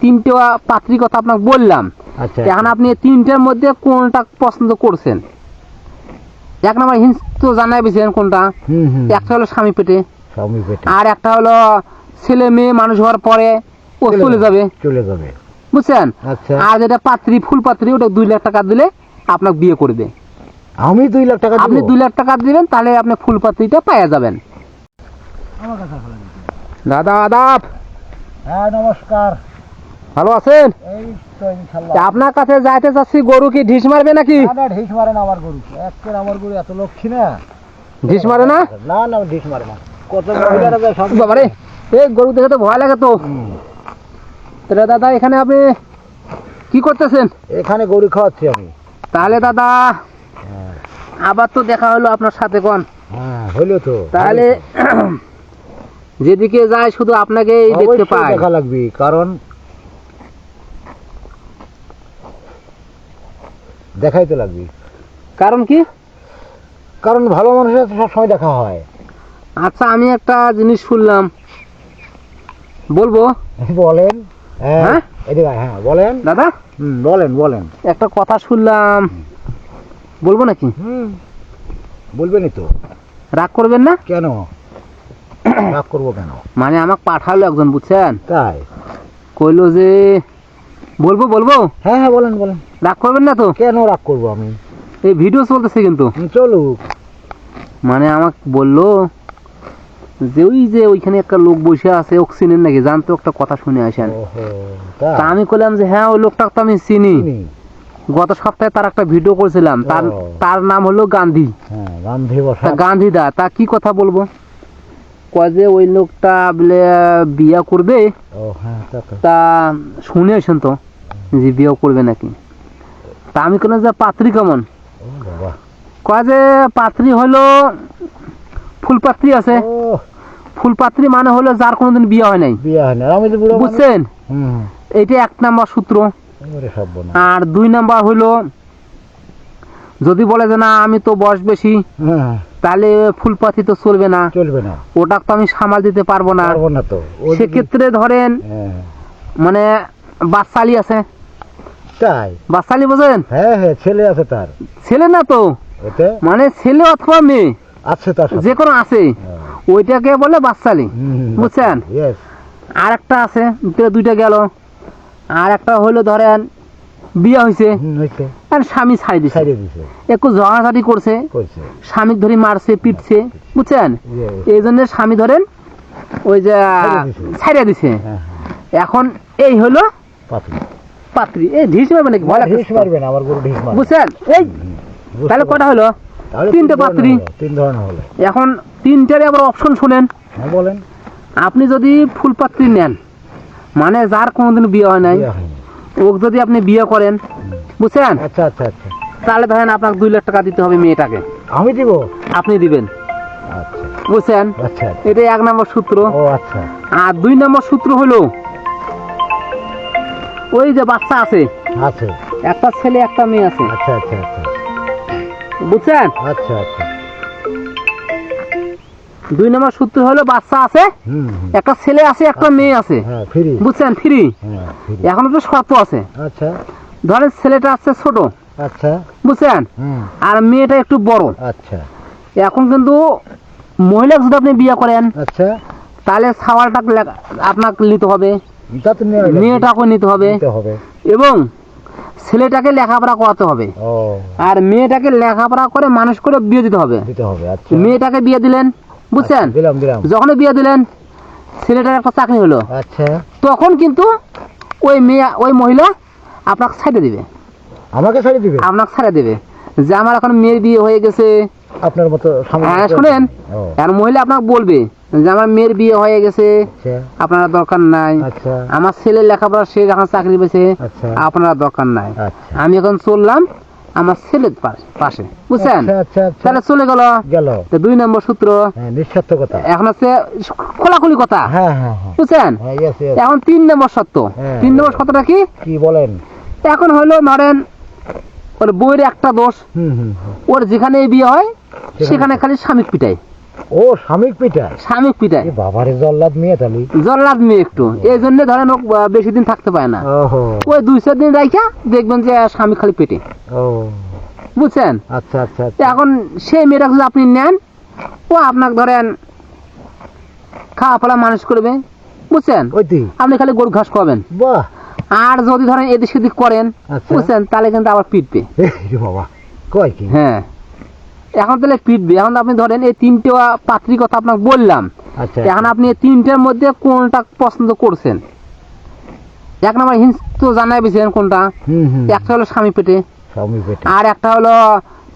তিনটে পাত্রী কথা আপনাকে বললাম। আচ্ছা এখন আপনি তিনটের মধ্যে কোনটা পছন্দ করছেন? এক নম্বর হিন্স তো জানাই পেয়েছেন কোনটা। একটা হলো স্বামী পেটে, আর একটা হলো ছেলে মেয়ে মানুষ হওয়ার পরে ও চলে যাবে, বুঝছেন? আর যেটা পাত্রী ফুল পাত্রী ওটা 2 লাখ টাকা দিলে আপনাকে বিয়ে করবে। আমি 2 লাখ টাকা, আপনি 2 লাখ টাকা দিবেন, তাহলে আপনি ফুল পাত্রীটা পাওয়া যাবেন। দাদা আদাব। হ্যাঁ নমস্কার, ভালো আছেন? এই তো ইনশাআল্লাহ। আপনার কাছে যাইতে চাচ্ছি, গরু কি ঢিস মারবে নাকি? না ঢিস মারে না আমার গরু, একের আমার গরু এত লক্ষ্মী না। ঢিস মারে না? না না ঢিস মারে না। কত মহিলারা যায় সব। বাবারে, এই গরু দেখে তো ভয় লাগে তো। তাহলে দাদা এখানে আপনি কি করতেছেন? এখানে গরু খাওয়াচ্ছি আমি। তাহলে দাদা আবার তো দেখা হলো আপনার সাথে, কোন? হ্যাঁ হলো তো। তাহলে যেদিকে যায় শুধু আপনাকেই দেখতে পাই। দেখা লাগবে, কারণ দেখাইতে লাগবে। কারণ কি? কারণ ভালো মানুষের সব সময় দেখা হয়। আচ্ছা, আমি একটা জিনিস শুনলাম, বলবো? বলেন। হ্যাঁ এদিকে হ্যাঁ বলেন দাদা। বলেন বলেন। একটা কথা শুনলাম, বলবো নাকি? বলবেনই তো। রাগ করবেন না? কেন রাগ করবো কেন? মানে আমাকে পাঠালো একজন, বুঝছেন? তাই কইলো যে বলবো বলবো। হ্যাঁ হ্যাঁ বলেন বলেন। রাগ করবেন না তো? কেন রাগ করবো আমি? এই ভিডিও চলতেছে কিন্তু। চলুক। মানে আমাকে বললো যে ওই যে ওইখানে একটা লোক বসে আছে, ওকে চিনেন নাকি, জানতো একটা কথা শুনে আসেন। তা আমি কইলাম যে হ্যাঁ ওই লোকটাকে তো আমি চিনি, গত সপ্তাহে তার একটা ভিডিও করেছিলাম। তার নাম হলো গান্ধী। গান্ধী দা। তা কি কথা বলবো? কয় যে ওই লোকটা বলে বিয়ে করবে। তা শুনে আসেন তো যে বিয়ে করবে নাকি। তা আমি কোনো যে পাত্রী কেমন? কয় যে পাত্রী হলো ফুলপাত্রী আছে। ফুলপাত্রী মানে হলো যার কোনোদিন বিয়ে হয় নাই, বুঝছেন? এইটা 1 নাম্বার সূত্র। আর 2 নাম্বার হলো যদি বলে যে না আমি তো বয়স বেশি, তাহলে ফুলপাত্রী তো চলবে না, ওটা তো আমি সামাল দিতে পারবো না। সেক্ষেত্রে ধরেন মানে বাচ্চালি আছে। তাই বাচ্চালি বোঝেন? হ্যাঁ হ্যাঁ ছেলে আছে তার। ছেলে না তো, মানে ছেলে অথবা মেয়ে আছে, তার যে কোনো আছে, ওইটাকে বলে বাচ্চালি, বুঝছেন? আর একটা আছে, 2টা গেল। আর একটা হলো ধরেন বিয়ে হয়েছে, আর স্বামী ছাড়ি দিছে, একটু ঝগড়াঝাটি করছে, স্বামী ধরে মারছে পিটছে, বুঝছেন? এই জন্য স্বামী ধরেন ওই যে ছাড়িয়ে দিছে। এখন এই হলো পাত্রী। এই ঢিস মারবে নাকি? ভয় লাগছে, বুঝছেন? এই তাহলে কটা হলো? 3টে পাত্রী। 3 ধরনের হলো। এখন 3টারই আবার অপশন শুনেন। বলেন। আপনি যদি ফুল পাত্রী নেন, মানে যার কোনোদিন বিয়ে হয় নাই, ওকে যদি আপনি বিয়ে করেন, বুঝছেন? আচ্ছা আচ্ছা আচ্ছা। তাহলে ধরেন আপনাকে 2 লাখ টাকা দিতে হবে মেয়েটাকে। আমি দিব? আপনি দিবেন, আচ্ছা বুঝছেন? আচ্ছা। এটা 1 নম্বর সূত্র। আচ্ছা। আর 2 নম্বর সূত্র হলো ওই যে বাচ্চা আছে, একটা ছেলে একটা মেয়ে আছে, আচ্ছা আচ্ছা আচ্ছা, বুঝছেন? আচ্ছা আচ্ছা। 2 নম্বর সূত্র হলো বাচ্চা আছে, একটা ছেলে আছে একটা মেয়ে আছে, বুঝছেন? ফ্রি। এখন তো শর্ত আছে। আচ্ছা। ধরেন ছেলেটা আছে ছোট, আচ্ছা, বুঝছেন? আর মেয়েটা একটু বড়। আচ্ছা। এখন কিন্তু মহিলা যদি আপনি বিয়ে করেন, আচ্ছা, তাহলে সাওয়ালটা আপনাকে নিতে হবে, মেয়েটাকে নিতে হবে, এবং ছেলেটাকে লেখাপড়া করাতে হবে, আর মেয়েটাকে লেখাপড়া করে মানুষ করে বিয়ে দিতে হবে। মেয়েটাকে বিয়ে দিলেন, বুঝছেন? যখন বিয়ে দিলেন, ছেলেটার একটা চাকরি হলো, তখন কিন্তু ওই মহিলা আপনাকে ছেড়ে দিবে। আপনাকে ছেড়ে দিবে যে আমার এখন মেয়ের বিয়ে হয়ে গেছে, আপনার মতো। হ্যাঁ শোনেন, আর মহিলা আপনাকে বলবে যে আমার মেয়ের বিয়ে হয়ে গেছে, আপনার দরকার নাই। আমার ছেলে লেখাপড়া সে যখন চাকরি পেয়েছে, আপনার দরকার নাই। আমি এখন চললাম আমার ছেলের পাশে, বুঝছেন? তাহলে চলে গেল 2 নম্বর সূত্র। এখন হচ্ছে খোলাখুলি কথা, বুঝছেন? এখন 3 নম্বর শর্ত। 3 নম্বর শর্তটা কি বলেন? এখন হলো ধরেন ওর বউয়ের একটা দোষ, ওর যেখানে বিয়ে হয় সেখানে খালি স্বামী পিটায়, ও স্বামীক পিটায়? স্বামীক পিটায়। এ বাবারে, জল্লাদ মেয়ে তাহলে। জল্লাদ মেয়ে একটু, এই জন্য ধরেন ও বেশি দিন থাকতে পারে না। ওহো। ওই 2-4 দিন রাইখা দেখবেন যে স্বামী খালি পেটে। ও বুঝছেন? আচ্ছা আচ্ছা তো এখন সেই মেয়েটা যদি আপনি নেন, ও আপনাকে ধরেন খাওয়া ফেলা মানুষ করবে। বুঝছেন? ওই তুই। আপনি খালি গরু ঘাস খাওয়াবেন। বাহ। আর যদি ধরেন এদিক সেদিক করেন, আচ্ছা। বুঝছেন, তাহলে কিন্তু আবার পিটবে। এ বাবা, কয় কি? হ্যাঁ, এখন তাহলে পিটবে। এখন আপনি ধরেন এই 3টে পাত্রীর কথা আপনাকে বললাম। আচ্ছা। এখন আপনি এই 3টের মধ্যে কোনটা পছন্দ করছেন? 1 নম্বর হিন্স তো জানাই বেছেন কোনটা। হুম হুম। একটা হলো স্বামী পেটে, স্বামী পেটে। আর একটা হলো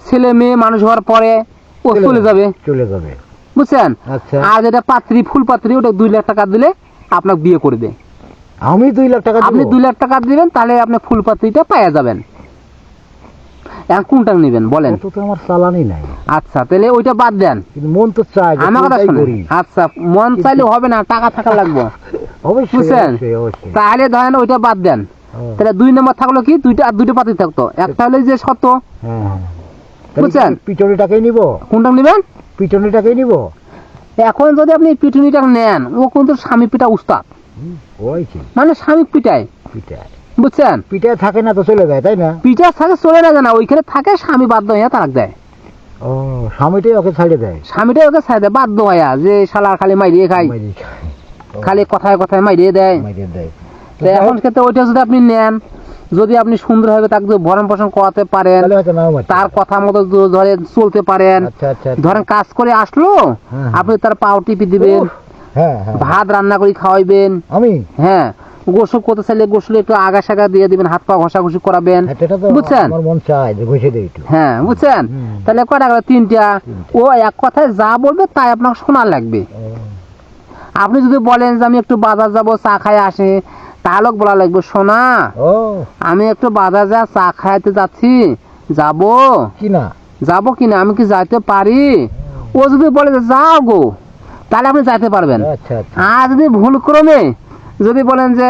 ছেলে মেয়ে মানুষ হওয়ার পরে ও চলে যাবে। চলে যাবে। বুঝছেন? আচ্ছা। আর যেটা পাত্রী, ফুল পাত্রী, ওটা 2 লাখ টাকা দিলে আপনাকে বিয়ে করবে। আমি 2 লাখ টাকা দিব? আপনি 2 লাখ টাকা দিবেন, তাহলে আপনি ফুল পাত্রীটা পাওয়া যাবেন। এখন কোনটা নেবেন বলেন? তো তো আমার চালানি নাই। আচ্ছা, তাহলে ওইটা বাদ দেন। কিন্তু মন তো চায় যে আমার কথা কোনটাই শুনুন। করি। আচ্ছা, মন চাইলে হবে না, টাকা থাকা লাগবে। অবশ্যই বুঝছেন? অবশ্যই অবশ্যই। তাহলে ধরেন ওইটা বাদ দেন। তাহলে 2 নম্বর থাকলো কি, দুইটা পাত্রী থাকতো। একটা হলো যে সত্য। হ্যাঁ হ্যাঁ। বুঝছেন? পিটনিটাকেই নিব? কোনটা নেবেন? পিটনিটাকেই নিব? এখন যদি আপনি পিটুনিটা নেন, ও কিন্তু স্বামী পিটা উস্তাদ। ওই কি মানে স্বামী পিটায়। পিটায়? বুঝছেন? পিটায় থাকে না তো চলে যায়, তাই না? পিঠা থাকে চলে না, জানা ওইখানে থাকে, স্বামী বাধ্য হইয়া তালাক দেয়। ও, স্বামীটাই ওকে ছাড়িয়ে দেয়? স্বামীটাই ওকে ছাড়ে দেয় বাধ্য হইয়া, যে শালা খালি মাইরিয়ে খায়, মাইরে খায়। ও, খালি কথায় কথায় মাইরিয়ে দেয়। মাইরে দেয়। তো এখন ক্ষেত্রে ওইটা যদি আপনি নেন, যদি আপনি সুন্দরভাবে তাকে যদি ভরণ পোষণ করাতে পারেন, তাহলে হয়তো নাও মারতে তার পারে। কথা মতো ধরেন চলতে পারেন, আচ্ছা আচ্ছা আচ্ছা। ধরেন কাজ করে আসলো, হ্যাঁ। আপনি তার পাও টিপি দিবেন, উফ, হ্যাঁ হ্যাঁ। ভাত রান্না করে খাওয়াইবেন। আমি? হ্যাঁ, গোসল করতে চাইলে গোসলে একটু আগা সাগা দিয়ে দিবেন, হাত পা ঘষাঘষি করাবেন। হ্যাঁ, এটা তো বুঝছেন? আমার মন চায় যে ঘষে দেই একটু। হ্যাঁ, বুঝছেন? হুম। তাহলে কয়টা গেল? 3টা। ও এক কথায় যা বলবে তাই আপনার শোনা লাগবে। ও, আপনি যদি বলেন যে আমি একটু বাজার যাব, চা খাই আসে, তাহলে বলা লাগবে, শোনা ও আমি একটু বাজার যা চা খাইতে যাচ্ছি, যাবো কি না? যাবো কিনা, আমি কি যাইতে পারি? ও যদি বলে যে যাও গো, তাহলে আপনি যাইতে পারবেন। আচ্ছা আচ্ছা আর যদি ভুল ক্রমে যদি বলেন যে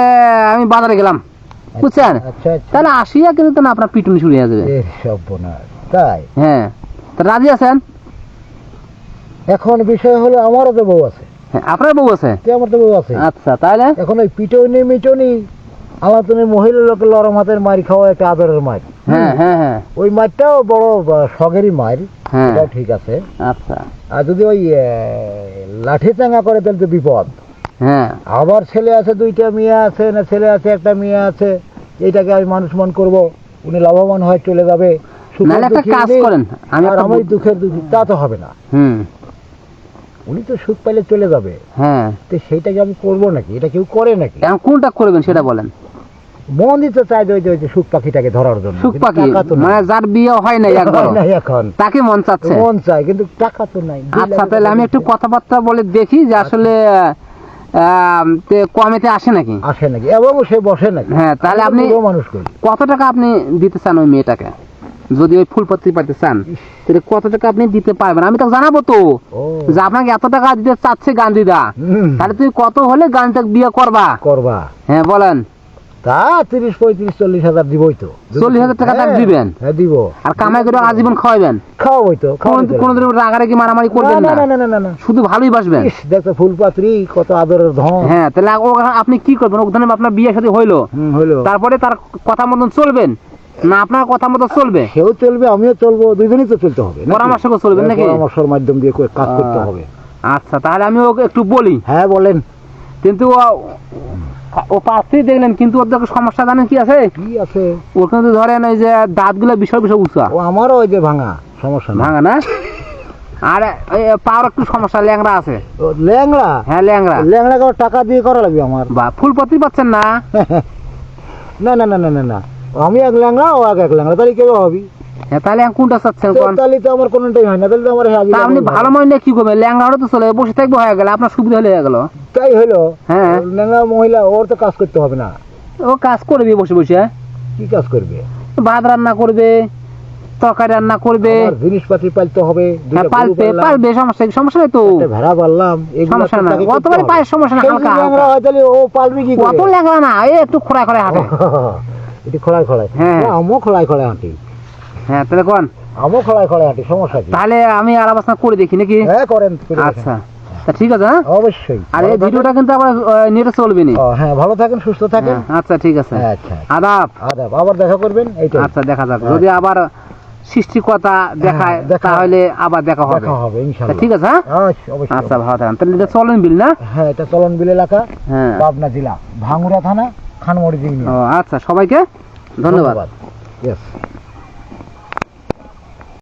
আমি বাজারে গেলাম, বুঝছেন, আচ্ছা আচ্ছা। তাহলে আসিয়া কিন্তু না আপনার পিটুনি শুরু হয়ে যাবে। এ সর্বনাশ, তাই? হ্যাঁ, তা রাজি আছেন? এখন বিষয় হলো আমারও তো বউ আছে। হ্যাঁ, আপনার বউ আছে? কে, আমার তো বউ আছে। আচ্ছা, তাহলে এখন ওই পিটনি মিটনি, আমার তুমি মহিলা লোকের লরম হাতের মার খাওয়া একটা আদরের মার। হ্যাঁ হ্যাঁ হ্যাঁ ওই মারটাও বড় শখেরই মার, হ্যাঁ। এটাও ঠিক আছে। আচ্ছা, আর যদি ওই লাঠি চাঙ্গা করে তাহলে তো বিপদ। হ্যাঁ আবার ছেলে আছে, 2টা মেয়ে আছে, না ছেলে আছে, একটা মেয়ে আছে, এইটাকে আমি মানুষ মন করবো, উনি লাভবান হয় চলে যাবে, সুখের নাহলে একটা দুঃখী কাজ উনি, করেন, আমি আর একটা আমি দুঃখের দুঃখী, তা তো হবে না। হুম, উনি তো সুখ পাইলে চলে যাবে, হ্যাঁ, তো সেইটাকে আমি করবো নাকি? এটা কেউ করে নাকি? এখন কোনটা করবেন সেটা বলেন। মন দিতে চাই যে ওই যে সুখ পাখিটাকে ধরার জন্য, সুখ কিন্তু পাখি টাকা তো নাই। মানে যার বিয়ে হয় নাই একবার, নাই এখন, তাকে মন চাচ্ছে। মন চাই কিন্তু টাকা তো নাই। আচ্ছা, তাহলে আমি একটু কথাবার্তা বলে দেখি যে আসলে কমেতে আসে নাকি। আসে নাকি এবং সে বসে নাকি? হ্যাঁ, তাহলে আমি তো আপনি পুরো মানুষ করি। কত টাকা আপনি দিতে চান ওই মেয়েটাকে? যদি ওই ফুলপত্রি পাইতে চান, তাহলে কত টাকা আপনি দিতে পারবেন? আমি তো জানাবো তো ও, যে আপনাকে এত টাকা দিতে চাচ্ছে গান্ধীদা, হুম, তাহলে তুমি কত হলে গান্ধীটাকে বিয়ে করবা? করবা? হ্যাঁ বলেন। তা 30, 35, 40 হাজার দিবই তো। 40,000 টাকা তাকে হ্যাঁ, দিবেন? হ্যাঁ দিব। আর কামাই করে আজীবন খাওয়াবেন? খাওয়াবই তো, কোনোদিন রাগারাগি মারামারি করবেন না না? না না না না। শুধু ভালোই বাসবেন? ইস, দেখো ফুলপাত্রী কত আদরের ধন। হ্যাঁ, তাহলে আপনি কি করবেন? ওখানে আপনার বিয়ে সাথে হইলো, হলো। তারপরে তার কথা মতন চলবেন না আপনার কথা মতো চলবে? সেও চলবে, আমিও চলবো, দুজনেই তো চলতে হবে নাকি? পরামর্শ করে চলবেন নাকি? পরামর্শের মাধ্যম দিয়ে কাজ করতে হবে। আচ্ছা, তাহলে আমি ওকে একটু বলি। হ্যাঁ বলেন। কিন্তু ও পাশেই দেখলেন, কিন্তু ওর দেখো সমস্যা জানেন কি আছে? কি আছে? ও কিন্তু ধরেন ওই যে দাঁতগুলো বিষয় বিষয় উঁচা, ও আমারও ওই যে ভাঙা, সমস্যা না। ভাঙা না? আর পাওয়ার একটু সমস্যা, ল্যাংড়া আছে। ও, ল্যাংড়া? হ্যাঁ, ল্যাংড়া। ল্যাংড়াকে আবার টাকা দিয়ে করা লাগবে আমার? বা ফুলপত্রি পাচ্ছেন না? না না না না না না, আমি এক ল্যাংড়া, ও এক ল্যাংড়া, তাহলে কেউ হবি? হ্যাঁ, তাহলে এখন কোনটা চাচ্ছেন কোন? তাহলে তো আমার কোনোটাই হয় না, তাহলে তো আমার তা আপনি ভালো মনে কি করবেন? ল্যাংড়া হলে তো চলে, বসে থাকবো হয়ে গেল, আপনার সুবিধা হলে হয়ে গেল। তাই হইলো? হ্যাঁ, ল্যাংড়া মহিলা, ওর তো কাজ করতে হবে না? ও কাজ করবে বসে বসে, কি কাজ করবে? ভাত রান্না করবে, তরকারি রান্না করবে, আমার জিনিসপাতি পালতে হবে, হ্যাঁ, পালবে, সমস্যা নেই তো, একটা ভেড়া পাললাম, সমস্যা না, অতবারই পায়ের সমস্যা না, হালকা ল্যাংড়া হয় তাহলে ও পালবে কি করে? অত ল্যাংড়া না, এই একটু খোড়ায় খোড়ায় হাঁটে। এটি খোলায় খোলায়। হ্যাঁ। আমিও খোলায় খোলায় হাঁটি। হ্যাঁ, তাহলে কোন আমও খড়ায় খড়ায় হাঁটি, সমস্যা কি? তাহলে আমি আলাপ আলোচনা করে দেখি নাকি? হ্যাঁ করেন, করে দেখেন। আচ্ছা তা ঠিক আছে, হ্যাঁ অবশ্যই। আর এই ভালো থাকেন। ভিডিওটা কিন্তু আবার নেটে চলবে নি। হ্যাঁ ভালো থাকেন, সুস্থ থাকেন। হ্যাঁ, আচ্ছা ঠিক আছে, আচ্ছা আদাব। আদাব, আবার দেখা করবেন এইটাই। আচ্ছা দেখা যাবে, হ্যাঁ। যদি আবার সৃষ্টিকতা দেখায় তাহলে আবার দেখা হবে। দেখা হবে তা ইনশাআল্লাহ। ঠিক আছে, হ্যাঁ অবশ্যই। আচ্ছা ভালো থাকেন। তাহলে এটা চলেন বিল না? হ্যাঁ, এটা চলন বিল এলাকা, হ্যাঁ পাবনা জেলা, ভাঙ্গুড়া থানা, খানমোড়ি ইউনিয়ন। ও আচ্ছা, সবাইকে ধন্যবাদ। ইয়েস।